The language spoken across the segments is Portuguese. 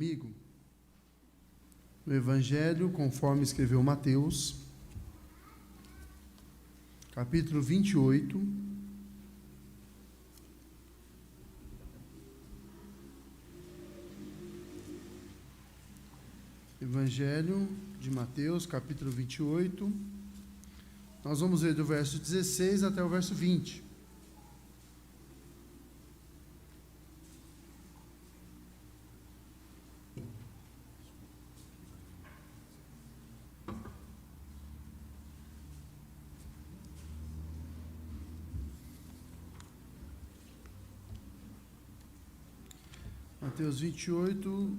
Amigo, no Evangelho, conforme escreveu Mateus, capítulo 28, Evangelho de Mateus, capítulo 28, nós vamos ler do verso 16 até o verso 20. Mateus 28,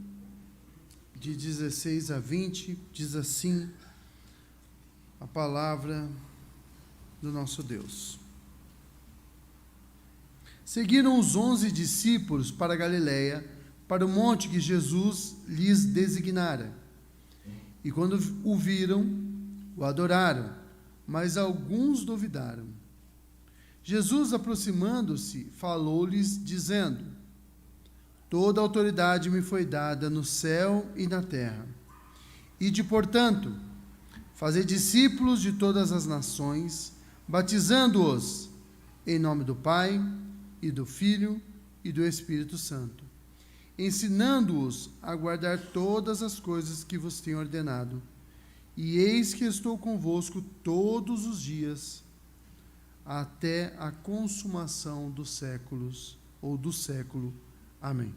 de 16 a 20, diz assim a palavra do nosso Deus. Seguiram os 11 discípulos para Galiléia, para o monte que Jesus lhes designara. E quando o viram, o adoraram, mas alguns duvidaram. Jesus, aproximando-se, falou-lhes, dizendo: Toda a autoridade me foi dada no céu e na terra. Ide, portanto, fazei discípulos de todas as nações, batizando-os em nome do Pai, e do Filho, e do Espírito Santo, ensinando-os a guardar todas as coisas que vos tenho ordenado. E eis que estou convosco todos os dias, até a consumação dos séculos, ou do século. Amém.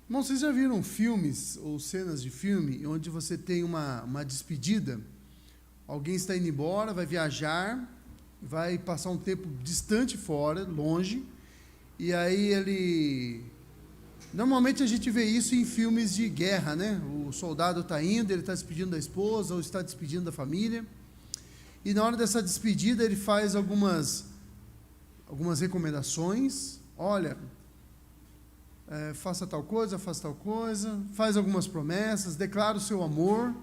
Irmão, vocês já viram filmes ou cenas de filme onde você tem uma despedida? Alguém está indo embora, vai viajar, vai passar um tempo distante fora, longe, e aí ele... Normalmente a gente vê isso em filmes de guerra, né? O soldado está indo, ele está despedindo da esposa ou está despedindo da família, e na hora dessa despedida ele faz algumas recomendações. Olha, faça tal coisa, faz algumas promessas, declara o seu amor,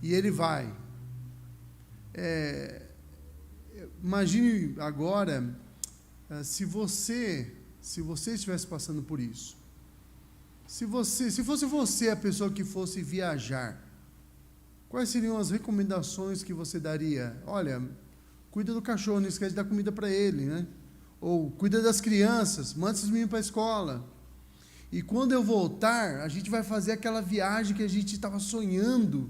e ele vai. Imagine agora, se você estivesse passando por isso, se fosse você a pessoa que fosse viajar, quais seriam as recomendações que você daria? Olha, cuida do cachorro, não esquece de dar comida para ele, né? Ou cuida das crianças, manda esses meninos para a escola. E quando eu voltar, a gente vai fazer aquela viagem que a gente estava sonhando.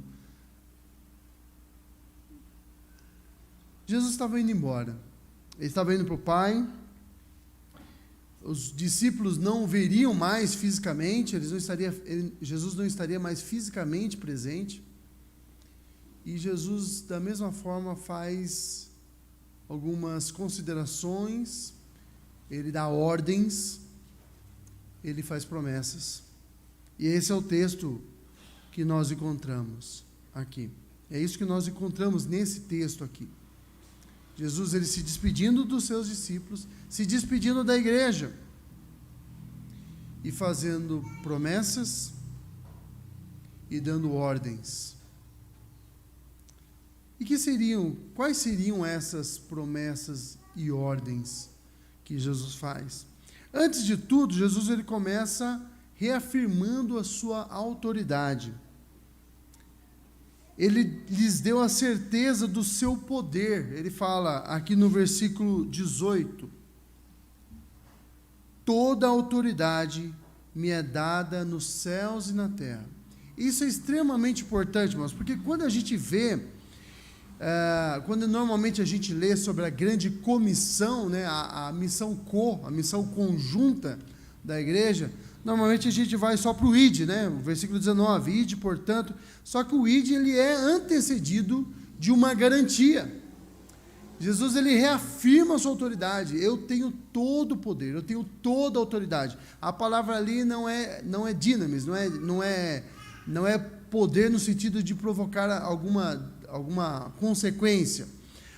Jesus estava indo embora. Ele estava indo para o Pai. Os discípulos não o veriam mais fisicamente, Jesus não estaria mais fisicamente presente. E Jesus, da mesma forma, faz algumas considerações, ele dá ordens, ele faz promessas. E esse é o texto que nós encontramos aqui. É isso que nós encontramos nesse texto aqui. Jesus, ele se despedindo dos seus discípulos, se despedindo da igreja e fazendo promessas e dando ordens. E quais seriam essas promessas e ordens que Jesus faz? Antes de tudo, Jesus ele começa reafirmando a sua autoridade. Ele lhes deu a certeza do seu poder. Ele fala aqui no versículo 18: Toda a autoridade me é dada nos céus e na terra. Isso é extremamente importante, irmãos, porque quando a gente vê, quando normalmente a gente lê sobre a grande comissão, né, a missão conjunta da igreja, normalmente a gente vai só para o ID, né, o versículo 19, ID, portanto, só que o ID ele é antecedido de uma garantia. Jesus ele reafirma a sua autoridade. Eu tenho todo o poder, eu tenho toda a autoridade. A palavra ali não é dinamis, não é poder no sentido de provocar alguma consequência,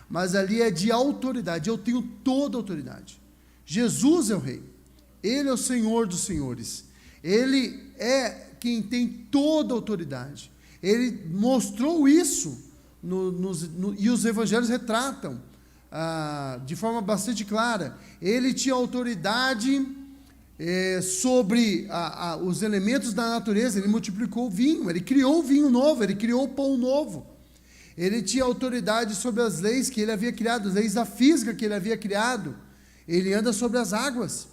mas ali é de autoridade. Eu tenho toda a autoridade. Jesus é o Rei, Ele é o Senhor dos senhores, Ele é quem tem toda a autoridade. Ele mostrou isso, e os evangelhos retratam de forma bastante clara. Ele tinha autoridade sobre os elementos da natureza. Ele multiplicou o vinho, ele criou o vinho novo, ele criou o pão novo. Ele tinha autoridade sobre as leis que ele havia criado, as leis da física que ele havia criado. Ele anda sobre as águas.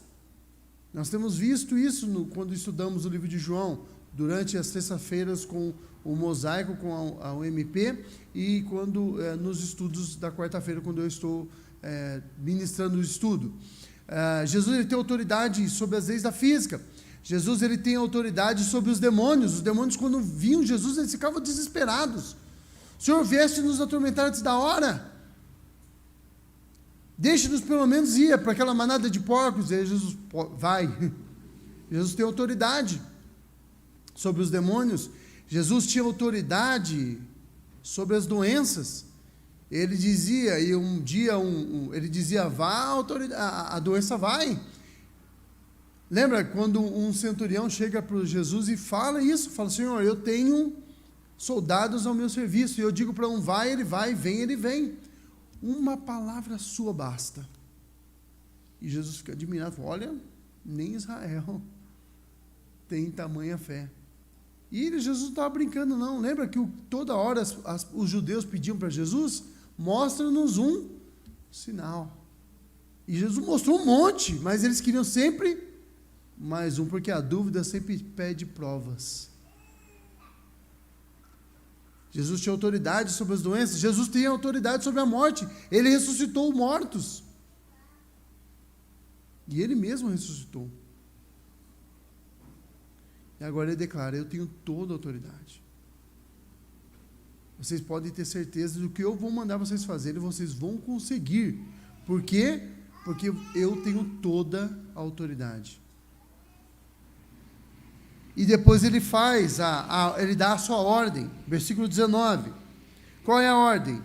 Nós temos visto isso quando estudamos o livro de João, durante as terças-feiras com o mosaico, com a UMP, e quando nos estudos da quarta-feira, quando eu estou ministrando o estudo. Jesus ele tem autoridade sobre as leis da física. Jesus ele tem autoridade sobre os demônios. Os demônios, quando viam Jesus, eles ficavam desesperados. Senhor, vieste nos atormentar antes da hora. Deixe-nos pelo menos ir para aquela manada de porcos. E aí Jesus vai. Jesus tem autoridade sobre os demônios. Jesus tinha autoridade sobre as doenças. Ele dizia, e um dia ele dizia, vá, a doença vai. Lembra quando um centurião chega para Jesus e fala isso? Fala, Senhor, eu tenho soldados ao meu serviço, e eu digo para um vai, ele vai, vem, ele vem. Uma palavra sua basta. E Jesus fica admirado, olha, nem Israel tem tamanha fé. E Jesus não estava brincando não, lembra que toda hora os judeus pediam para Jesus, mostra-nos um sinal. E Jesus mostrou um monte, mas eles queriam sempre mais um, porque a dúvida sempre pede provas. Jesus tinha autoridade sobre as doenças, Jesus tem autoridade sobre a morte, ele ressuscitou os mortos. E ele mesmo ressuscitou. E agora ele declara, eu tenho toda a autoridade. Vocês podem ter certeza do que eu vou mandar vocês fazerem, vocês vão conseguir. Por quê? Porque eu tenho toda a autoridade. E depois ele faz, ele dá a sua ordem, versículo 19. Qual é a ordem?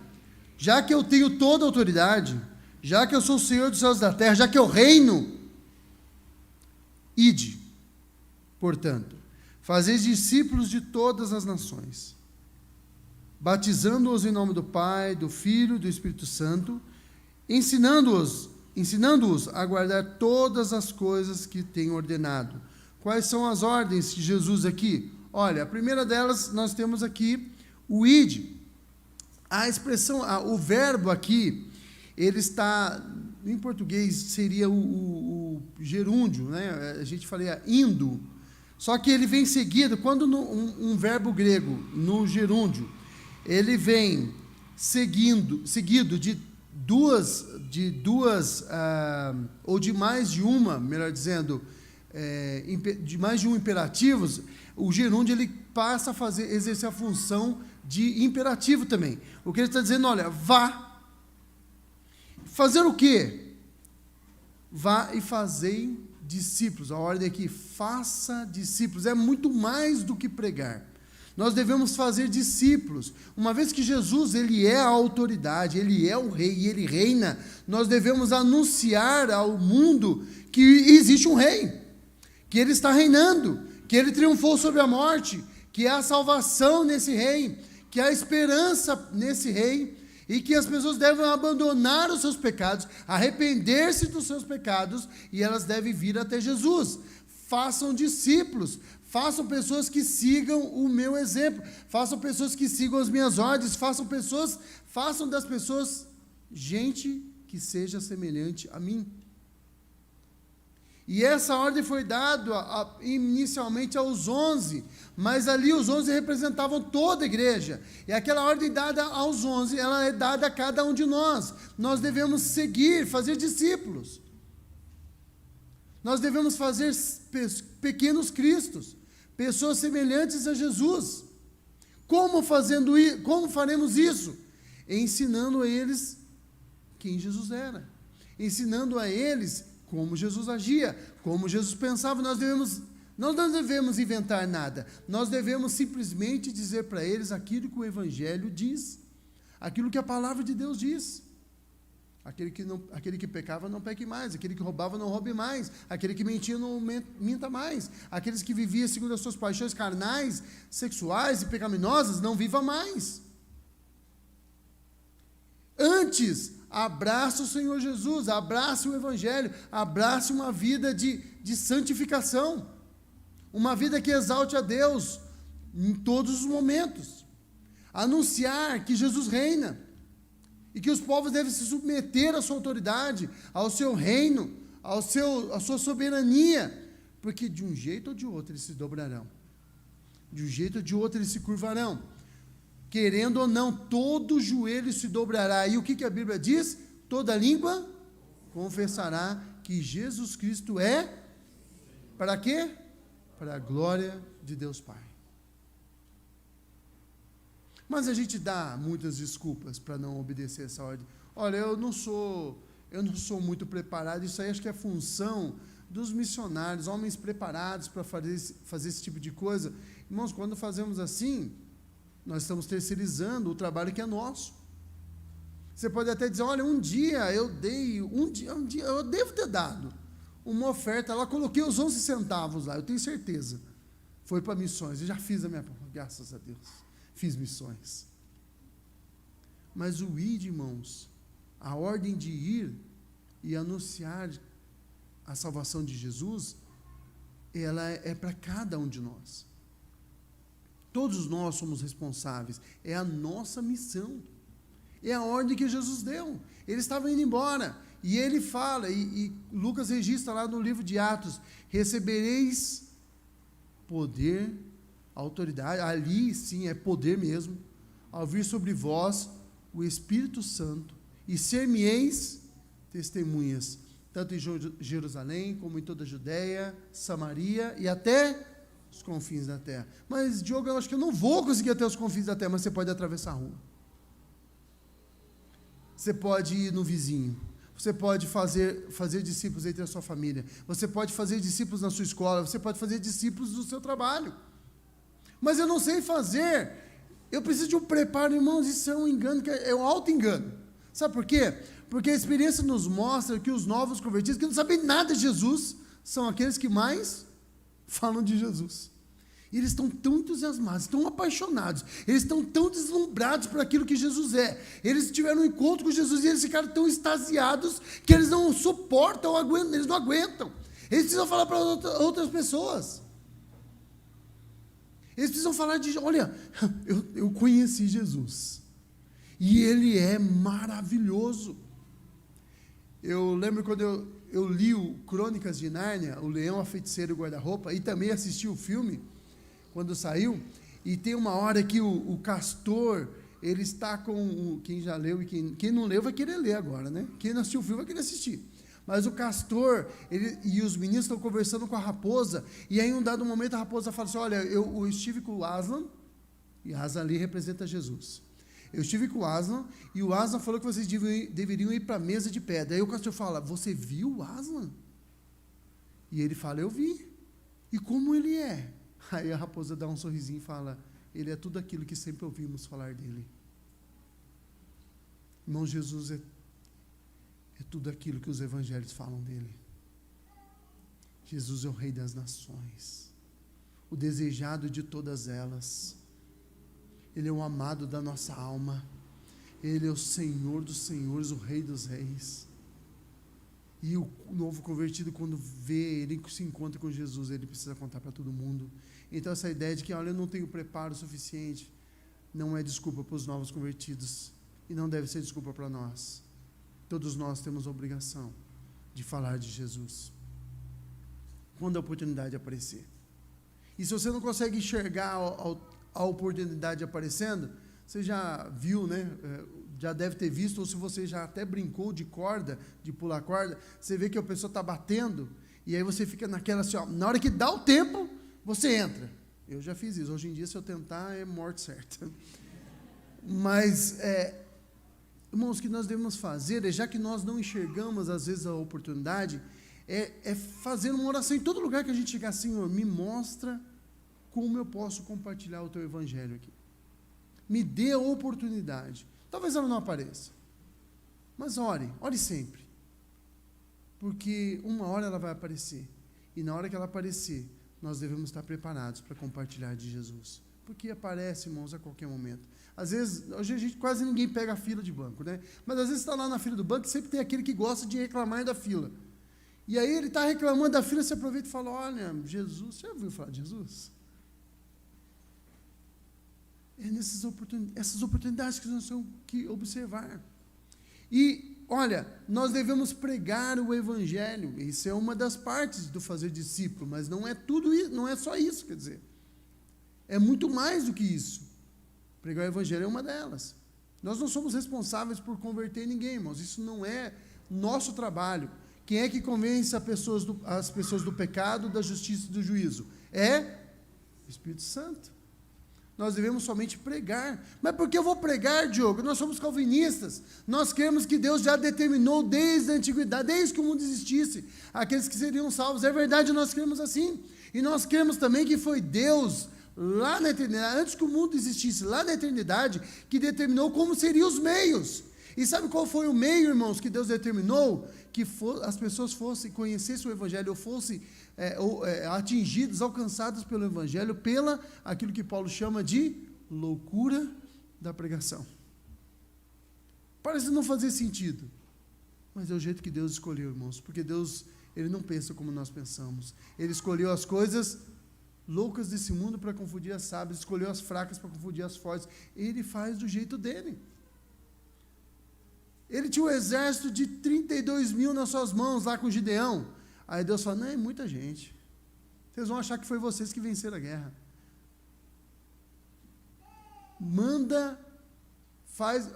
Já que eu tenho toda a autoridade, já que eu sou o Senhor dos céus e da terra, já que eu reino, ide, portanto, fazeis discípulos de todas as nações, batizando-os em nome do Pai, do Filho e do Espírito Santo, ensinando-os a guardar todas as coisas que tenho ordenado. Quais são as ordens de Jesus aqui? Olha, a primeira delas, nós temos aqui o ide. A expressão, o verbo aqui, ele está, em português, seria o gerúndio, né? A gente falaria indo. Só que ele vem seguido, quando um verbo grego, no gerúndio, ele vem seguido de duas, ou de mais de uma, melhor dizendo, de mais de um imperativos, o gerúndio ele passa a exercer a função de imperativo também. O que ele está dizendo, olha, vá. Fazer o quê? Vá e fazei discípulos. A ordem aqui, faça discípulos. É muito mais do que pregar. Nós devemos fazer discípulos. Uma vez que Jesus, ele é a autoridade, ele é o rei e ele reina, nós devemos anunciar ao mundo que existe um rei, que ele está reinando, que ele triunfou sobre a morte, que há salvação nesse rei, que há esperança nesse rei, e que as pessoas devem abandonar os seus pecados, arrepender-se dos seus pecados, e elas devem vir até Jesus. Façam discípulos, façam pessoas que sigam o meu exemplo, façam pessoas que sigam as minhas ordens, façam das pessoas gente que seja semelhante a mim. E essa ordem foi dada inicialmente aos 11, mas ali os 11 representavam toda a igreja. E aquela ordem dada aos 11, ela é dada a cada um de nós. Nós devemos seguir, fazer discípulos. Nós devemos fazer pequenos cristos, pessoas semelhantes a Jesus. Como faremos isso? Ensinando a eles quem Jesus era. Ensinando a eles como Jesus agia, como Jesus pensava. Nós não devemos inventar nada, nós devemos simplesmente dizer para eles aquilo que o Evangelho diz, aquilo que a palavra de Deus diz. Aquele que pecava não peque mais, aquele que roubava não roube mais, aquele que mentia não minta mais, aqueles que viviam segundo as suas paixões carnais, sexuais e pecaminosas, não viva mais. Antes, abrace o Senhor Jesus, abrace o Evangelho, abrace uma vida de santificação, uma vida que exalte a Deus em todos os momentos. Anunciar que Jesus reina e que os povos devem se submeter à sua autoridade, ao seu reino, à sua soberania, porque de um jeito ou de outro eles se dobrarão, de um jeito ou de outro eles se curvarão, querendo ou não, todo joelho se dobrará. E o que a Bíblia diz? Toda língua confessará que Jesus Cristo é, para quê? Para a glória de Deus Pai. Mas a gente dá muitas desculpas para não obedecer essa ordem. Olha, eu não sou muito preparado. Isso aí acho que é função dos missionários, homens preparados para fazer esse tipo de coisa. Irmãos, quando fazemos assim, nós estamos terceirizando o trabalho que é nosso. Você pode até dizer, olha, um dia eu devo ter dado uma oferta lá, coloquei os 11 centavos lá, eu tenho certeza. Foi para missões, eu já fiz a minha parte, graças a Deus, fiz missões. Mas o ir, irmãos, a ordem de ir e anunciar a salvação de Jesus, ela é para cada um de nós. Todos nós somos responsáveis, é a nossa missão, é a ordem que Jesus deu. Ele estava indo embora, e ele fala, e Lucas registra lá no livro de Atos, recebereis poder, autoridade, ali sim é poder mesmo, ao vir sobre vós o Espírito Santo, e ser-me-eis testemunhas, tanto em Jerusalém, como em toda a Judéia, Samaria, e até os confins da terra. Mas, Diogo, eu acho que eu não vou conseguir até os confins da terra, mas você pode atravessar a rua. Você pode ir no vizinho. Você pode fazer discípulos entre a sua família. Você pode fazer discípulos na sua escola. Você pode fazer discípulos no seu trabalho. Mas eu não sei fazer. Eu preciso de um preparo, irmãos. Isso é um engano, é um auto-engano. Sabe por quê? Porque a experiência nos mostra que os novos convertidos, que não sabem nada de Jesus, são aqueles que mais falam de Jesus. E eles estão tão entusiasmados, tão apaixonados, eles estão tão deslumbrados por aquilo que Jesus é. Eles tiveram um encontro com Jesus e eles ficaram tão extasiados que eles não suportam, eles não aguentam. Eles precisam falar para outras pessoas. Eles precisam falar de, olha, eu conheci Jesus. E ele é maravilhoso. Eu lembro quando eu li o Crônicas de Nárnia, o Leão, a Feiticeira e o Guarda-Roupa, e também assisti o filme, quando saiu, e tem uma hora que o castor, ele está com, quem já leu e quem não leu vai querer ler agora, né? Quem não assistiu o filme vai querer assistir. Mas o castor, e os meninos estão conversando com a raposa, e aí em um dado momento a raposa fala assim, olha, eu estive com o Aslan, e Aslan ali representa Jesus. Eu estive com o Aslan, e o Aslan falou que vocês deveriam ir para a mesa de pedra. Aí o castor fala, você viu o Aslan? E ele fala, eu vi. E como ele é? Aí a raposa dá um sorrisinho e fala, ele é tudo aquilo que sempre ouvimos falar dele. Irmão, Jesus é tudo aquilo que os evangelhos falam dele. Jesus é o Rei das nações, o desejado de todas elas. Ele é o amado da nossa alma. Ele é o Senhor dos senhores, o Rei dos reis. E o novo convertido, quando vê, ele se encontra com Jesus, ele precisa contar para todo mundo. Então essa ideia de que, olha, eu não tenho preparo suficiente, não é desculpa para os novos convertidos. E não deve ser desculpa para nós. Todos nós temos a obrigação de falar de Jesus, quando a oportunidade aparecer. E se você não consegue enxergar a oportunidade aparecendo, você já viu, né? Já deve ter visto, ou se você já até brincou de corda, de pular corda, você vê que a pessoa está batendo, e aí você fica naquela assim, ó, na hora que dá o tempo, você entra. Eu já fiz isso. Hoje em dia, se eu tentar, é morte certa. Mas, irmãos, o que nós devemos fazer, já que nós não enxergamos, às vezes, a oportunidade, é fazer uma oração em todo lugar que a gente chegar, Senhor, me mostra como eu posso compartilhar o teu evangelho aqui. Me dê a oportunidade. Talvez ela não apareça, mas ore sempre, porque uma hora ela vai aparecer, e na hora que ela aparecer, nós devemos estar preparados para compartilhar de Jesus, porque aparece, irmãos, a qualquer momento. Às vezes, hoje quase ninguém pega a fila de banco, né? Mas às vezes está lá na fila do banco e sempre tem aquele que gosta de reclamar da fila. E aí ele está reclamando da fila, você aproveita e fala, olha, Jesus, você já ouviu falar de Jesus? É essas oportunidades que nós temos que observar. E, olha, nós devemos pregar o Evangelho. Isso é uma das partes do fazer discípulo, mas não é tudo isso, não é só isso, quer dizer. É muito mais do que isso. Pregar o Evangelho é uma delas. Nós não somos responsáveis por converter ninguém, irmãos. Isso não é nosso trabalho. Quem é que convence as pessoas do pecado, da justiça e do juízo? É o Espírito Santo. Nós devemos somente pregar. Mas por que eu vou pregar, Diogo? Nós somos calvinistas. Nós cremos que Deus já determinou desde a antiguidade, desde que o mundo existisse, aqueles que seriam salvos. É verdade, nós cremos assim. E nós cremos também que foi Deus, lá na eternidade, antes que o mundo existisse, lá na eternidade, que determinou como seriam os meios. E sabe qual foi o meio, irmãos, que Deus determinou? Que as pessoas conhecessem o Evangelho, ou fossem atingidos, alcançados pelo Evangelho, pela aquilo que Paulo chama de loucura da pregação. Parece não fazer sentido, mas é o jeito que Deus escolheu, irmãos, porque Deus, Ele não pensa como nós pensamos. Ele escolheu as coisas loucas desse mundo para confundir as sábias, escolheu as fracas para confundir as fortes. Ele faz do jeito dele. Ele tinha um exército de 32 mil nas suas mãos, lá com Gideão. Aí Deus fala, não, é muita gente. Vocês vão achar que foi vocês que venceram a guerra.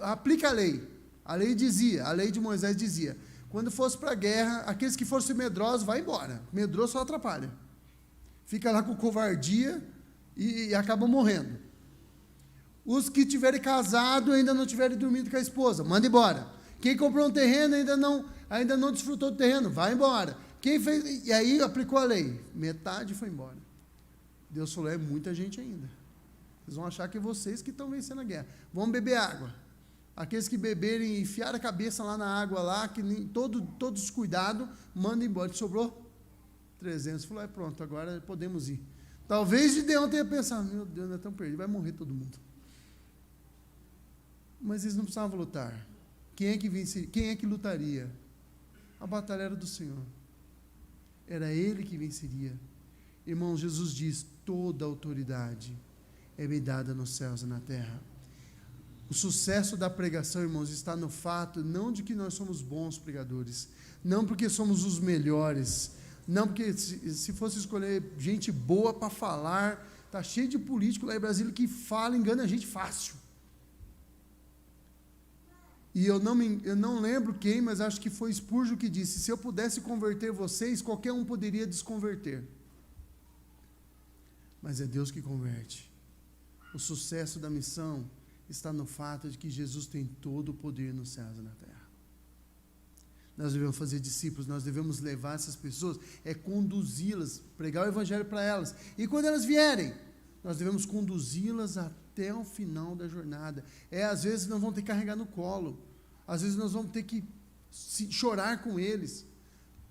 Aplica a lei. A lei dizia, a lei de Moisés dizia, quando fosse para a guerra, aqueles que fossem medrosos, vai embora. Medroso só atrapalha. Fica lá com covardia e acabam morrendo. Os que tiverem casado, ainda não tiverem dormido com a esposa, manda embora. Quem comprou um terreno ainda não desfrutou do terreno, vai embora. Quem fez, e aí aplicou a lei, metade foi embora. Deus falou, é muita gente ainda. Vocês vão achar que é vocês que estão vencendo a guerra. Vão beber água. Aqueles que beberem e enfiar a cabeça lá na água, lá, que nem, todo descuidado, manda embora. Sobrou 300. Falou, pronto, agora podemos ir. Talvez Gideão tenha pensado, meu Deus, nós estamos perdidos, vai morrer todo mundo. Mas eles não precisavam lutar. Quem é que venceria? Quem é que lutaria? A batalha era do Senhor. Era Ele que venceria. Irmão, Jesus diz, toda autoridade é me dada nos céus e na terra. O sucesso da pregação, irmãos, está no fato, não de que nós somos bons pregadores, não porque somos os melhores, não porque se fosse escolher gente boa para falar, está cheio de político lá em Brasília que fala, engana a gente fácil. E eu não lembro quem, mas acho que foi Spurgeon que disse, se eu pudesse converter vocês, qualquer um poderia desconverter. Mas é Deus que converte. O sucesso da missão está no fato de que Jesus tem todo o poder nos céus e na terra. Nós devemos fazer discípulos, nós devemos levar essas pessoas, conduzi-las, pregar o Evangelho para elas. E quando elas vierem, nós devemos conduzi-las até o final da jornada. Às vezes nós vamos ter que carregar no colo, às vezes nós vamos ter que chorar com eles,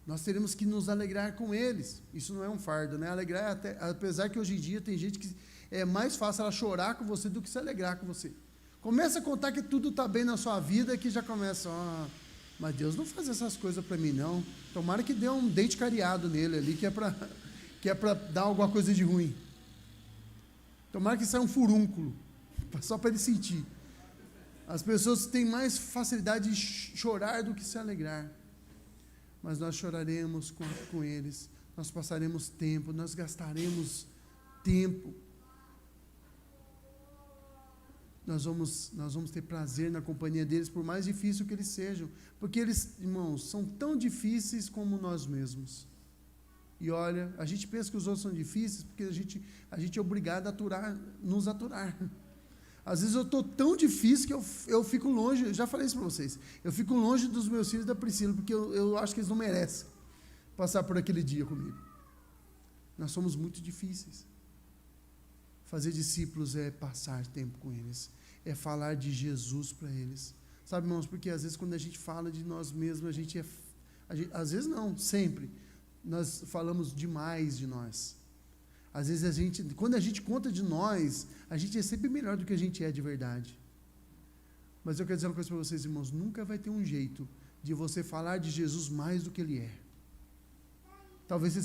nós teremos que nos alegrar com eles. Isso não é um fardo, né? Alegrar, apesar que hoje em dia tem gente que é mais fácil ela chorar com você do que se alegrar com você. Começa a contar que tudo está bem na sua vida, que já começa, mas Deus não faz essas coisas para mim não, tomara que dê um dente cariado nele ali, que é para dar alguma coisa de ruim. Tomara que saia um furúnculo, só para ele sentir. As pessoas têm mais facilidade de chorar do que se alegrar. Mas nós choraremos com eles, nós passaremos tempo, nós gastaremos tempo. Nós vamos ter prazer na companhia deles, por mais difícil que eles sejam. Porque eles, irmãos, são tão difíceis como nós mesmos. E olha, a gente pensa que os outros são difíceis porque a gente é obrigado a nos aturar. Às vezes eu estou tão difícil que eu fico longe, eu já falei isso para vocês, eu fico longe dos meus filhos e da Priscila, porque eu acho que eles não merecem passar por aquele dia comigo. Nós somos muito difíceis. Fazer discípulos é passar tempo com eles, é falar de Jesus para eles. Sabe, irmãos, porque às vezes quando a gente fala de nós mesmos, às vezes não, sempre, nós falamos demais de nós. Às vezes quando a gente conta de nós, a gente é sempre melhor do que a gente é de verdade. Mas eu quero dizer uma coisa para vocês, irmãos, nunca vai ter um jeito de você falar de Jesus mais do que Ele é. Talvez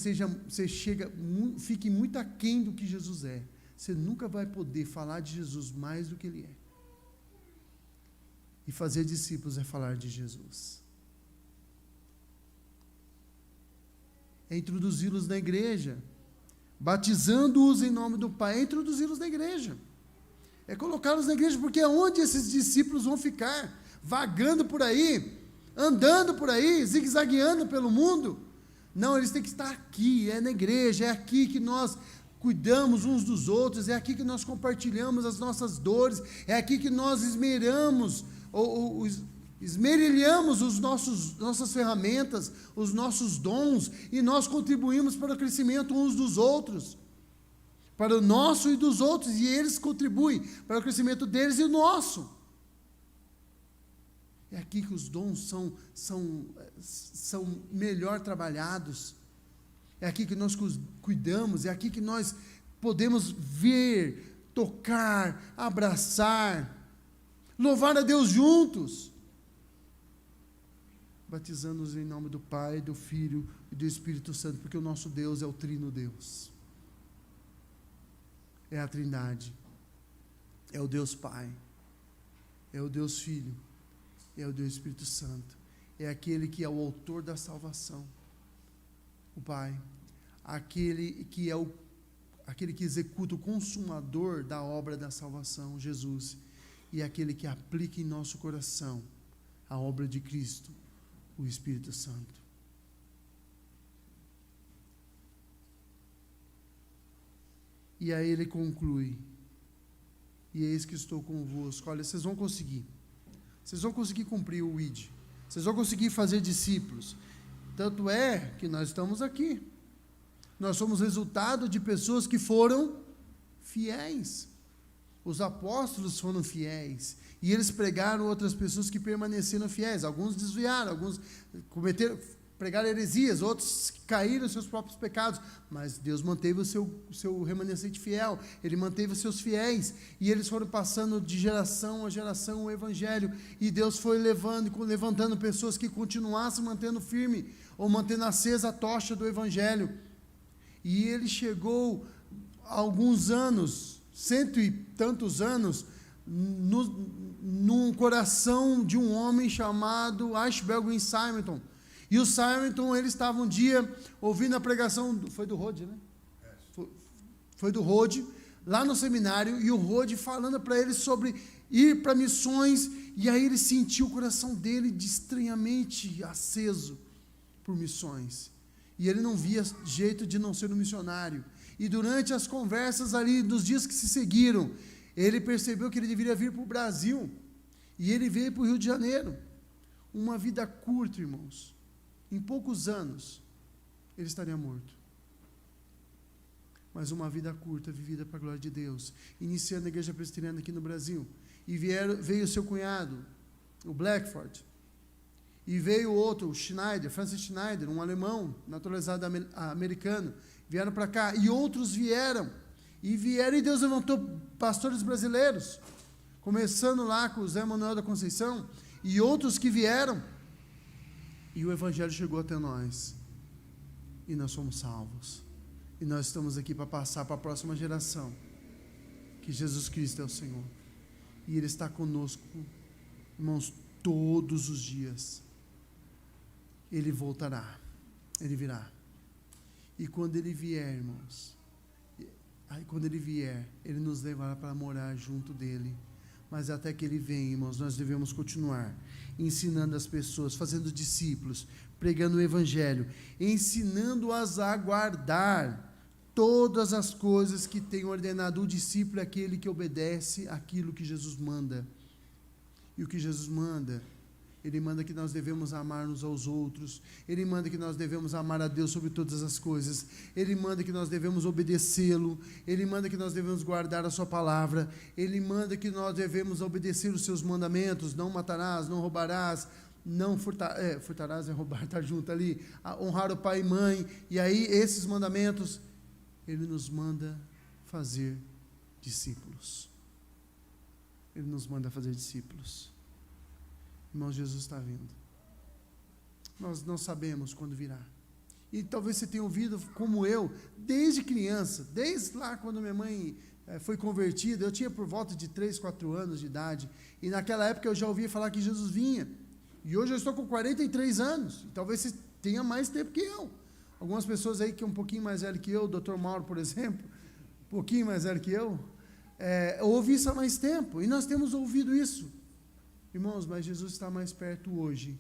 fique muito aquém do que Jesus é. Você nunca vai poder falar de Jesus mais do que Ele é. E fazer discípulos é falar de Jesus. É introduzi-los na igreja, batizando-os em nome do Pai, é introduzi-los na igreja. É colocá-los na igreja, porque é onde esses discípulos vão ficar, vagando por aí, andando por aí, zigue-zagueando pelo mundo. Não, eles têm que estar aqui, é na igreja, é aqui que nós cuidamos uns dos outros, é aqui que nós compartilhamos as nossas dores, é aqui que nós esmerilhamos nossas ferramentas, os nossos dons, e nós contribuímos para o crescimento uns dos outros, para o nosso e dos outros, e eles contribuem para o crescimento deles e o nosso. É aqui que os dons são melhor trabalhados, é aqui que nós cuidamos, é aqui que nós podemos ver, tocar, abraçar, louvar a Deus juntos, batizando-os em nome do Pai, do Filho e do Espírito Santo, porque o nosso Deus é o Trino Deus, é a Trindade, é o Deus Pai, é o Deus Filho, é o Deus Espírito Santo, é aquele que é o autor da salvação, o Pai, aquele que executa o consumador da obra da salvação, Jesus, e aquele que aplica em nosso coração a obra de Cristo, o Espírito Santo. E aí ele conclui, e eis que estou convosco. Olha, vocês vão conseguir cumprir o ID, vocês vão conseguir fazer discípulos, tanto é que nós estamos aqui, nós somos resultado de pessoas que foram fiéis, os apóstolos foram fiéis, e eles pregaram outras pessoas que permaneceram fiéis, alguns desviaram, alguns pregaram heresias, outros caíram nos seus próprios pecados, mas Deus manteve o seu remanescente fiel, Ele manteve os seus fiéis, e eles foram passando de geração a geração o Evangelho, e Deus foi levantando pessoas que continuassem mantendo firme, ou mantendo acesa a tocha do Evangelho, e ele chegou a alguns anos, 100 e tantos anos, num coração de um homem chamado Ashbel Simonton. E o Simonton, ele estava um dia ouvindo a pregação, foi do Rode, né? Foi do Rode, lá no seminário, e o Rode falando para ele sobre ir para missões, e aí ele sentiu o coração dele de estranhamente aceso por missões. E ele não via jeito de não ser um missionário. E durante as conversas ali, nos dias que se seguiram, ele percebeu que ele deveria vir para o Brasil, e ele veio para o Rio de Janeiro. Uma vida curta, irmãos. Em poucos anos, ele estaria morto. Mas uma vida curta, vivida para a glória de Deus. Iniciando a igreja presbiteriana aqui no Brasil. E veio o seu cunhado, o Blackford. E veio outro, o Schneider, Francis Schneider, um alemão, naturalizado americano. Vieram para cá. E outros vieram. E Deus levantou pastores brasileiros. Começando lá com o Zé Manuel da Conceição. E outros que vieram. E o Evangelho chegou até nós, e nós somos salvos, e nós estamos aqui para passar para a próxima geração, que Jesus Cristo é o Senhor, e Ele está conosco, irmãos, todos os dias. Ele voltará, Ele virá, e quando Ele vier, irmãos, Ele nos levará para morar junto dEle. Mas até que Ele venha, irmãos, nós devemos continuar ensinando as pessoas, fazendo discípulos, pregando o Evangelho, ensinando-as a guardar todas as coisas que tem ordenado. O discípulo é aquele que obedece aquilo que Jesus manda. E o que Jesus manda, Ele manda que nós devemos amar uns aos outros, Ele manda que nós devemos amar a Deus sobre todas as coisas, Ele manda que nós devemos obedecê-lo, Ele manda que nós devemos guardar a sua palavra, Ele manda que nós devemos obedecer os seus mandamentos: não matarás, não roubarás, não furtarás é roubar, está junto ali, honrar o pai e mãe. E aí esses mandamentos, Ele nos manda fazer discípulos. Ele nos manda fazer discípulos. Irmão, Jesus está vindo. Nós não sabemos quando virá. E talvez você tenha ouvido, como eu, desde criança, desde lá quando minha mãe foi convertida, eu tinha por volta de 3, 4 anos de idade, e naquela época eu já ouvia falar que Jesus vinha. E hoje eu estou com 43 anos, e talvez você tenha mais tempo que eu. Algumas pessoas aí que é um pouquinho mais velho que eu, o Dr. Mauro, por exemplo, um pouquinho mais velho que eu ouvi isso há mais tempo, e nós temos ouvido isso. Irmãos, mas Jesus está mais perto hoje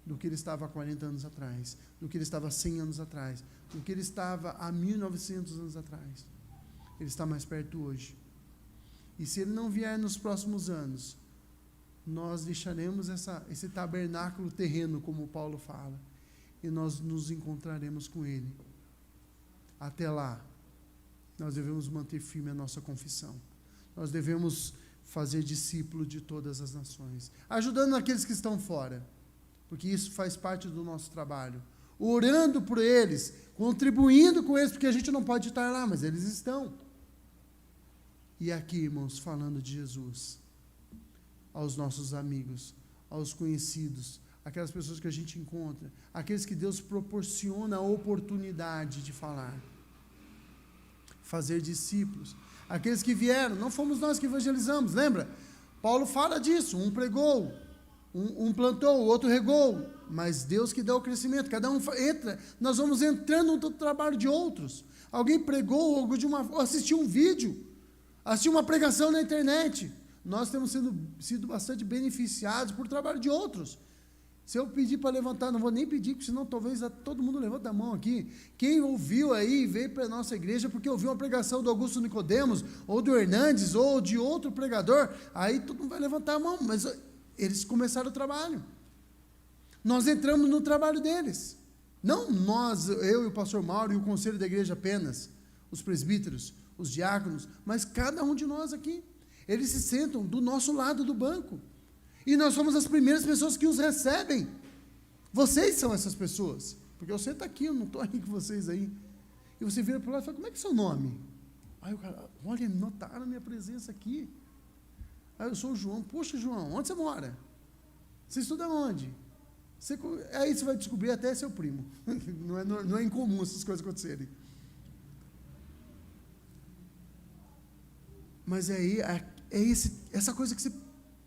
do que ele estava há 40 anos atrás, do que ele estava há 100 anos atrás, do que ele estava há 1900 anos atrás. Ele está mais perto hoje. E se ele não vier nos próximos anos, nós deixaremos esse tabernáculo terreno, como Paulo fala, e nós nos encontraremos com ele. Até lá, nós devemos manter firme a nossa confissão. Nós devemos fazer discípulo de todas as nações, ajudando aqueles que estão fora, porque isso faz parte do nosso trabalho, orando por eles, contribuindo com eles, porque a gente não pode estar lá, mas eles estão. E aqui, irmãos, falando de Jesus, aos nossos amigos, aos conhecidos, aquelas pessoas que a gente encontra, aqueles que Deus proporciona a oportunidade de falar, fazer discípulos, aqueles que vieram, não fomos nós que evangelizamos, lembra? Paulo fala disso, um pregou, um plantou, o outro regou, mas Deus que dá o crescimento, cada um entra, nós vamos entrando no trabalho de outros. Alguém pregou, ou assistiu um vídeo, assistiu uma pregação na internet, nós temos sido bastante beneficiados por trabalho de outros. Se eu pedir para levantar, não vou nem pedir, porque senão talvez todo mundo levanta a mão aqui. Quem ouviu aí, veio para a nossa igreja porque ouviu uma pregação do Augusto Nicodemos, ou do Hernandes, ou de outro pregador, aí todo mundo vai levantar a mão, mas eles começaram o trabalho. Nós entramos no trabalho deles. Não nós, eu e o pastor Mauro e o conselho da igreja apenas, os presbíteros, os diáconos, mas cada um de nós aqui. Eles se sentam do nosso lado do banco. E nós somos as primeiras pessoas que os recebem. Vocês são essas pessoas. Porque eu sento aqui, eu não estou aí com vocês aí. E você vira para lá e fala, como é que é seu nome? Aí o cara, olha, notaram a minha presença aqui. Aí eu sou o João. Poxa, João, onde você mora? Você estuda onde? Aí você vai descobrir até seu primo. Não é incomum essas coisas acontecerem. Mas aí, essa coisa que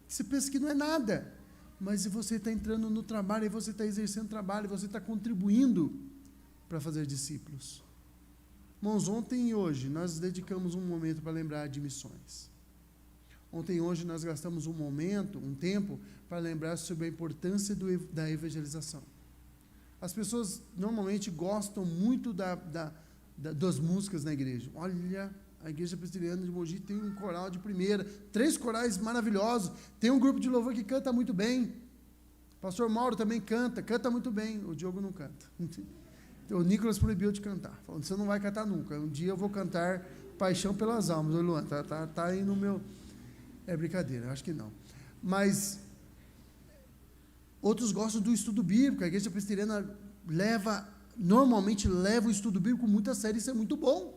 você pensa que não é nada, mas você está entrando no trabalho, e você está exercendo trabalho, e você está contribuindo para fazer discípulos. Irmãos, ontem e hoje nós dedicamos um momento para lembrar de missões. Ontem e hoje nós gastamos um tempo, para lembrar sobre a importância da evangelização. As pessoas normalmente gostam muito das músicas na igreja. Olha, a Igreja Presbiteriana de Mogi tem um coral de primeira, 3 corais maravilhosos, tem um grupo de louvor que canta muito bem, o pastor Mauro também canta muito bem, o Diogo não canta, o Nicolas proibiu de cantar, falando, você não vai cantar nunca, um dia eu vou cantar Paixão pelas Almas, o Luan, tá aí no meu, é brincadeira, acho que não, mas outros gostam do estudo bíblico, a Igreja Presbiteriana normalmente leva o estudo bíblico muito a sério, isso é muito bom.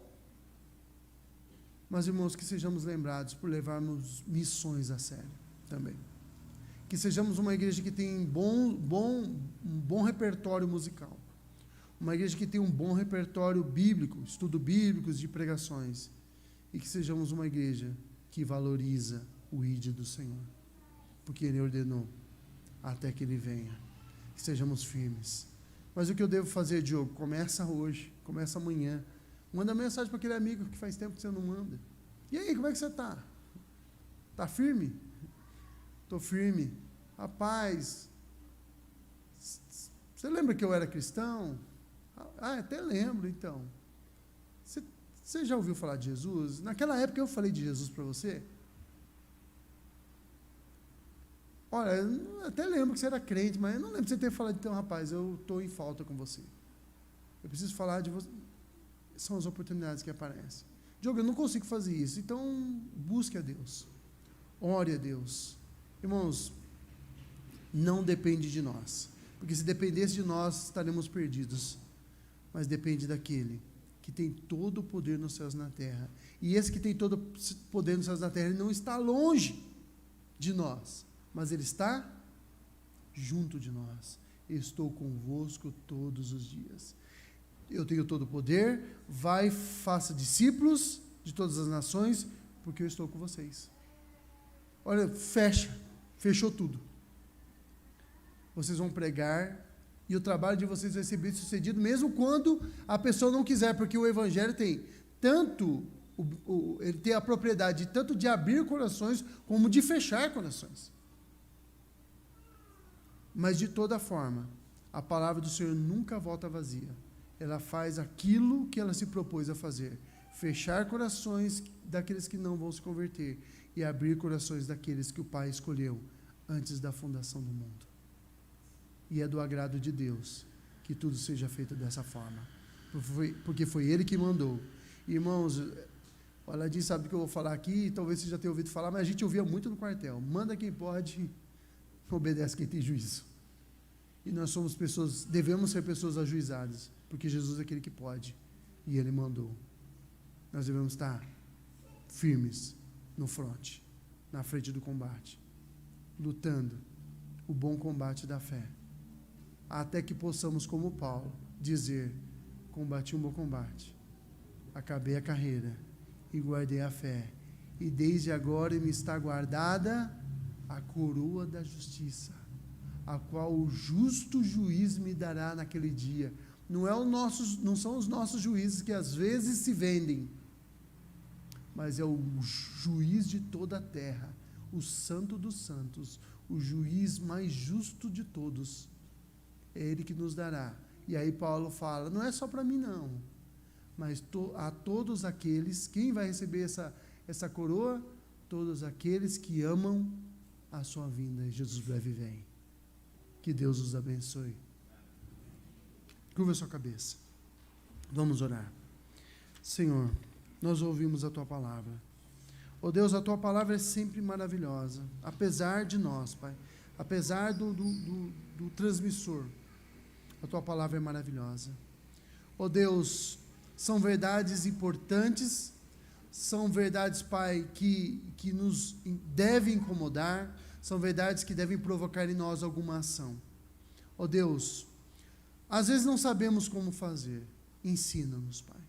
Mas, irmãos, que sejamos lembrados por levarmos missões a sério também. Que sejamos uma igreja que tem um bom repertório musical. Uma igreja que tem um bom repertório bíblico, estudo bíblicos de pregações. E que sejamos uma igreja que valoriza o ID do Senhor. Porque Ele ordenou até que Ele venha. Que sejamos firmes. Mas o que eu devo fazer, Diogo? Começa hoje, começa amanhã. Manda mensagem para aquele amigo que faz tempo que você não manda. E aí, como é que você está? Está firme? Estou firme. Rapaz, você lembra que eu era cristão? Ah, até lembro, então. Você já ouviu falar de Jesus? Naquela época eu falei de Jesus para você? Olha, eu até lembro que você era crente, mas eu não lembro de você ter falado, então, rapaz, eu estou em falta com você. Eu preciso falar de você. São as oportunidades que aparecem. Diogo, eu não consigo fazer isso, então busque a Deus, ore a Deus. Irmãos, não depende de nós, porque se dependesse de nós, estaremos perdidos, mas depende daquele que tem todo o poder nos céus e na terra. E esse que tem todo o poder nos céus e na terra, ele não está longe de nós, mas ele está junto de nós. Estou convosco todos os dias. Eu tenho todo o poder, vai, faça discípulos de todas as nações, porque eu estou com vocês. Olha, fechou tudo. Vocês vão pregar, e o trabalho de vocês vai ser bem sucedido, mesmo quando a pessoa não quiser, porque o Evangelho tem tanto, ele tem a propriedade tanto de abrir corações, como de fechar corações. Mas de toda forma, a palavra do Senhor nunca volta vazia. Ela faz aquilo que ela se propôs a fazer: fechar corações daqueles que não vão se converter e abrir corações daqueles que o Pai escolheu antes da fundação do mundo. E é do agrado de Deus que tudo seja feito dessa forma, porque foi Ele que mandou. Irmãos, o Aladim sabe o que eu vou falar aqui, talvez você já tenha ouvido falar, mas a gente ouvia muito no quartel: manda quem pode, obedece quem tem juízo. E nós somos pessoas, devemos ser pessoas ajuizadas, porque Jesus é aquele que pode, e Ele mandou. Nós devemos estar firmes no fronte, na frente do combate, lutando o bom combate da fé, até que possamos, como Paulo, dizer: combati um bom combate, acabei a carreira e guardei a fé, e desde agora me está guardada a coroa da justiça, a qual o justo juiz me dará naquele dia. Não são os nossos juízes que às vezes se vendem, mas é o juiz de toda a terra, o santo dos santos, o juiz mais justo de todos. É Ele que nos dará. E aí Paulo fala: não é só para mim não, mas a todos aqueles, quem vai receber essa coroa? Todos aqueles que amam a sua vinda, e Jesus breve vem. Que Deus os abençoe. Curva a sua cabeça. Vamos orar. Senhor, nós ouvimos a Tua palavra. Oh Deus, a Tua palavra é sempre maravilhosa, apesar de nós, Pai, apesar do transmissor, a Tua palavra é maravilhosa. Oh Deus, são verdades importantes, são verdades, Pai, que nos devem incomodar, são verdades que devem provocar em nós alguma ação. Oh Deus, às vezes não sabemos como fazer, ensina-nos, Pai.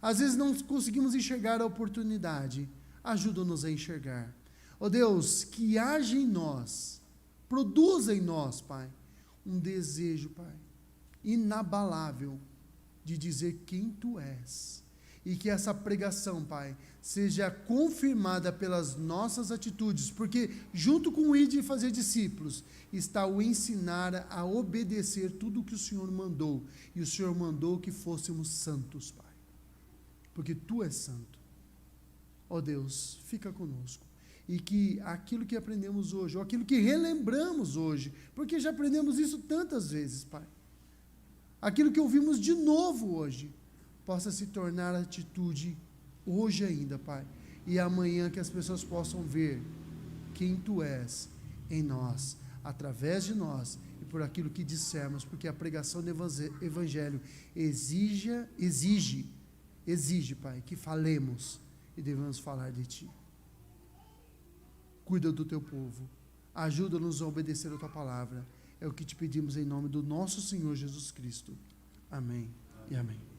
Às vezes não conseguimos enxergar a oportunidade, ajuda-nos a enxergar. Oh Deus, que haja em nós, produza em nós, Pai, um desejo, Pai, inabalável de dizer quem Tu és. E que essa pregação, Pai, seja confirmada pelas nossas atitudes, porque junto com o ir de fazer discípulos, está o ensinar a obedecer tudo o que o Senhor mandou. E o Senhor mandou que fôssemos santos, Pai, porque Tu és santo. Ó Deus, fica conosco. E que aquilo que aprendemos hoje, ou aquilo que relembramos hoje, porque já aprendemos isso tantas vezes, Pai, aquilo que ouvimos de novo hoje, possa se tornar atitude hoje ainda, Pai, e amanhã que as pessoas possam ver quem Tu és em nós, através de nós, e por aquilo que dissermos, porque a pregação do Evangelho exige, Pai, que falemos, e devemos falar de Ti. Cuida do Teu povo, ajuda-nos a obedecer a Tua palavra, é o que Te pedimos em nome do nosso Senhor Jesus Cristo. Amém e amém.